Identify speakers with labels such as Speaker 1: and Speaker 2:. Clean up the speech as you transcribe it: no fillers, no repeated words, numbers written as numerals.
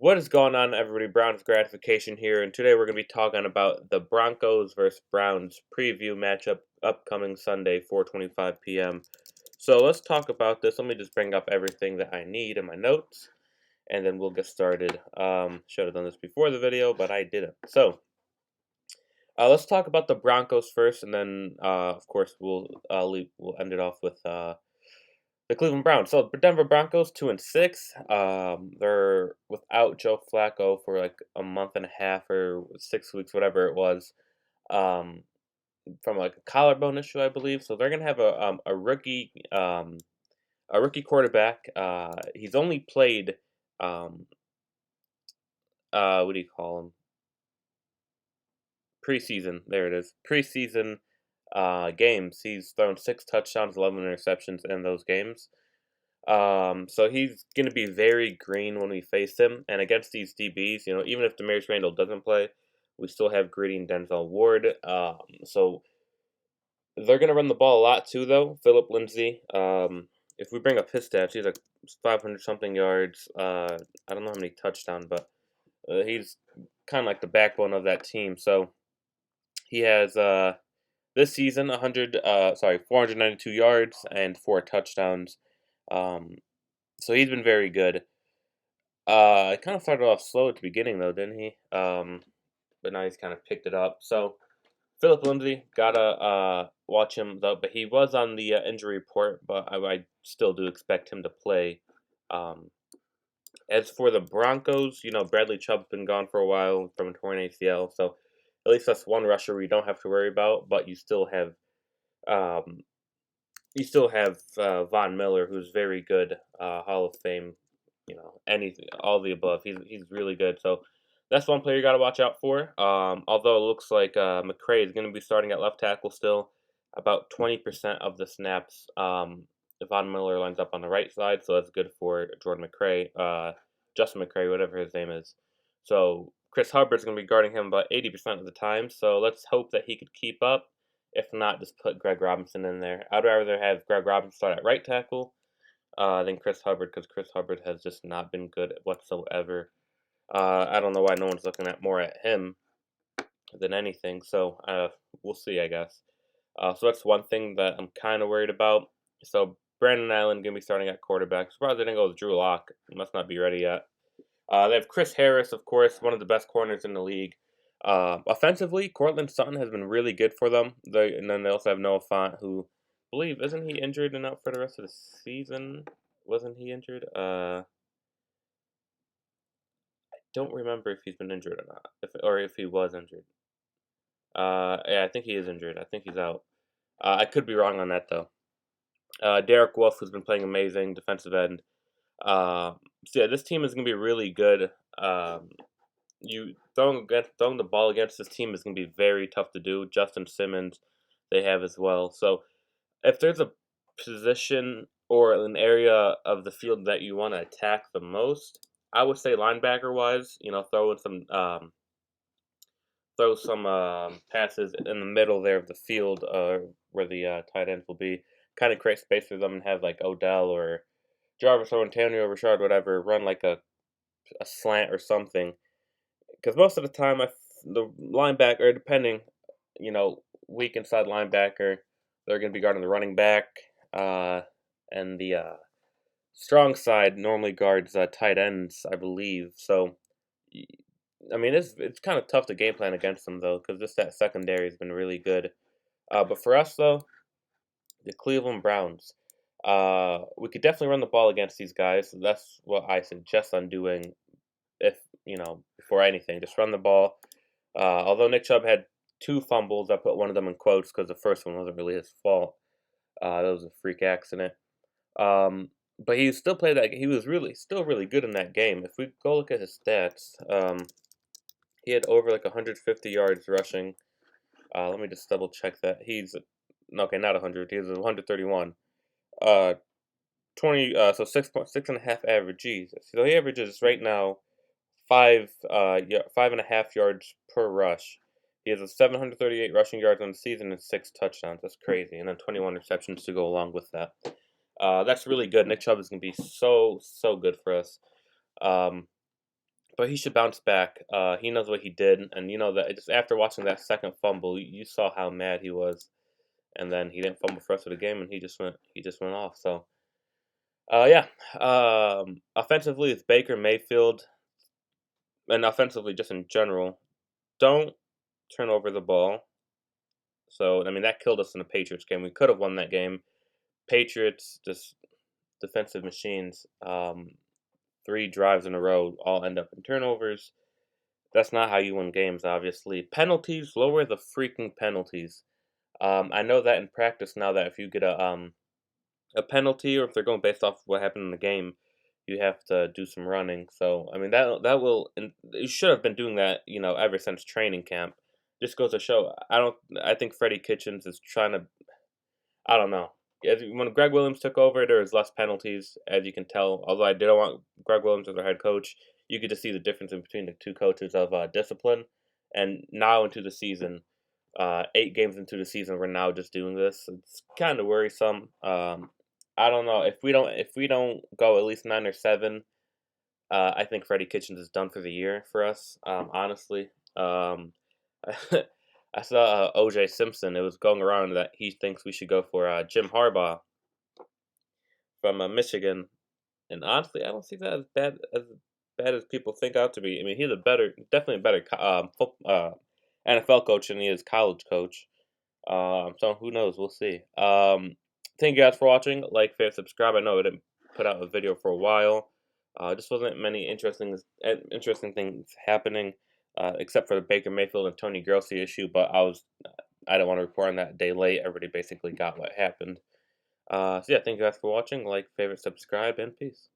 Speaker 1: What is going on, everybody? Browns gratification here, and today we're going to be talking about the Broncos versus Browns preview matchup upcoming Sunday, 4:25 p.m. So let's talk about this. Let me just bring up everything that I need in my notes, and then we'll get started. Should have done this before the video, but I didn't. So let's talk about the Broncos first, and then of course we'll end it off with the Cleveland Browns. So the Denver Broncos 2-6. They're without Joe Flacco for like a month and a half or 6 weeks, whatever it was, um, from like a collarbone issue, I believe. So they're gonna have a rookie quarterback. He's only played what do you call him? Preseason. There it is. Preseason games. He's thrown 6 touchdowns, 11 interceptions in those games. So he's going to be very green when we face him. And against these DBs, even if Demarius Randall doesn't play, we still have Greedy and Denzel Ward. So they're going to run the ball a lot too, though. Philip Lindsay, if we bring up his stats, he's like 500 something yards. I don't know how many touchdowns, but he's kind of like the backbone of that team. So he has this season 492 yards and 4 touchdowns. Um, so he's been very good. It kind of started off slow at the beginning, though, didn't he? But now he's kind of picked it up. So Philip Lindsay, gotta watch him though. But he was on the injury report, but I still do expect him to play. Um, as for the Broncos, Bradley Chubb's been gone for a while from a torn ACL, so at least that's one rusher we don't have to worry about. But um, you still have Von Miller, who's very good, Hall of Fame, anything, all the above. He's really good. So that's one player you got to watch out for. Although it looks like McCray is going to be starting at left tackle still, about 20% of the snaps. Von Miller lines up on the right side, so that's good for Jordan McCray, Justin McCray, whatever his name is. So Chris Hubbard's going to be guarding him about 80% of the time. So let's hope that he could keep up. If not, just put Greg Robinson in there. I'd rather have Greg Robinson start at right tackle than Chris Hubbard, because Chris Hubbard has just not been good whatsoever. I don't know why no one's looking at more at him than anything. So we'll see, I guess. So that's one thing that I'm kind of worried about. So Brandon Allen gonna be starting at quarterback. Surprised they didn't go with Drew Lock. He must not be ready yet. They have Chris Harris, of course, one of the best corners in the league. Offensively, Cortland Sutton has been really good for them. And then they also have Noah Fant, who I believe isn't he injured and out for the rest of the season? Wasn't he injured? Don't remember if he's been injured or not, if he was injured. Yeah, I think he is injured. I think he's out. I could be wrong on that though. Derek Wolf, who's been playing amazing defensive end. So yeah, this team is gonna be really good. You throwing the ball against this team is gonna be very tough to do. Justin Simmons, they have as well. So if there's a position or an area of the field that you want to attack the most, I would say linebacker wise, throw some passes in the middle there of the field, where the tight ends will be, kind of create space for them and have like Odell or Jarvis or Antonio Richard, whatever, run like a slant or something. Because most of the time, the linebacker, depending, weak inside linebacker, they're going to be guarding the running back, and the strong side normally guards tight ends, I believe. So, I mean, it's kind of tough to game plan against them though, because just that secondary has been really good. But for us though, the Cleveland Browns, we could definitely run the ball against these guys. So that's what I suggest on doing. If before anything, just run the ball. Although Nick Chubb had 2 fumbles, I put one of them in quotes because the first one wasn't really his fault. That was a freak accident. But he still played that. He was still really good in that game. If we go look at his stats, he had over like 150 yards rushing. Let me just double check that. He's okay, not 100. He's 131. 20. So 6.6.5 average. Jesus. So he averages right now 5.5 yards per rush. He has a 738 rushing yards on the season and 6 touchdowns. That's crazy, and then 21 receptions to go along with that. That's really good. Nick Chubb is going to be so good for us. but he should bounce back. He knows what he did, and you know that just after watching that second fumble, you saw how mad he was, and then he didn't fumble for the rest of the game, and he just went off. So, yeah. Offensively, it's Baker Mayfield, and offensively, just in general, don't turn over the ball. So, I mean, that killed us in the Patriots game. We could have won that game. Patriots, just defensive machines. 3 drives in a row all end up in turnovers. That's not how you win games, obviously. Penalties, lower the freaking penalties. I know that in practice now that if you get a penalty or if they're going based off what happened in the game, you have to do some running. So I mean that will and you should have been doing that ever since training camp. Just goes to show. I think Freddie Kitchens is trying to. I don't know. When Greg Williams took over, there was less penalties, as you can tell. Although I didn't want Greg Williams as our head coach, you could just see the difference in between the two coaches of discipline. And now into the season, 8 games into the season, we're now just doing this. It's kind of worrisome. I don't know if we don't go at least 9 or 7. I think Freddie Kitchens is done for the year for us. Honestly, I saw O.J. Simpson. It was going around that he thinks we should go for Jim Harbaugh from Michigan, and honestly, I don't see that as bad as people think out to be. I mean, he's definitely a better NFL coach than he is college coach. So who knows? We'll see. Thank you guys for watching. Like, favorite, subscribe. I know I didn't put out a video for a while. Just wasn't many interesting things happening, except for the Baker Mayfield and Tony Grossi issue. But I didn't want to report on that a day late. Everybody basically got what happened. So yeah, thank you guys for watching. Like, favorite, subscribe, and peace.